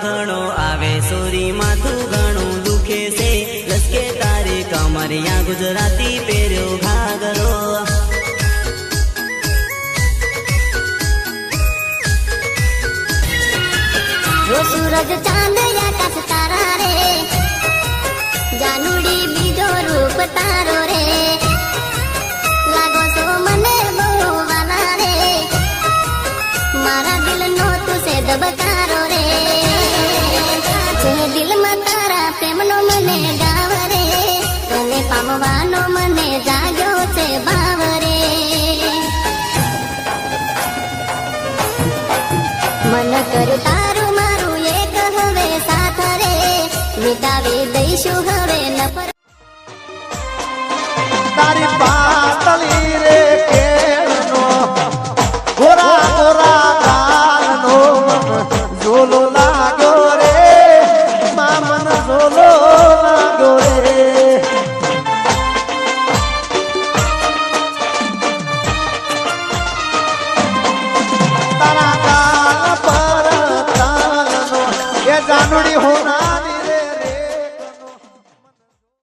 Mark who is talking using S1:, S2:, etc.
S1: ઘણો આવે સોરી માથું ઘણું દુખે છે લસકે તારી કમરિયા ગુજરાતી પહેર્યો ઘાઘરો
S2: वो सूरज चांद आकाश तारा रे जानुड़ी बीजो रूप तारो रे लागो सो मने बहु वाला रे मारा दिल नो तुसे दबकारो रे जे दिल में तारा प्रेम नो मने गाव रे तने पामवानो मने जाग्यो छे भाव रे मन करता વિતાવી દઈશું હવે નફર
S3: તારી પાતળી રે કેળનો ગોરા ગોરા ગાલનો મન ઝોલો લાગ્યો રે મામન ઝોલો લાગ્યો રે તારા ગાલ પર તાલનો એ જાનુડી હો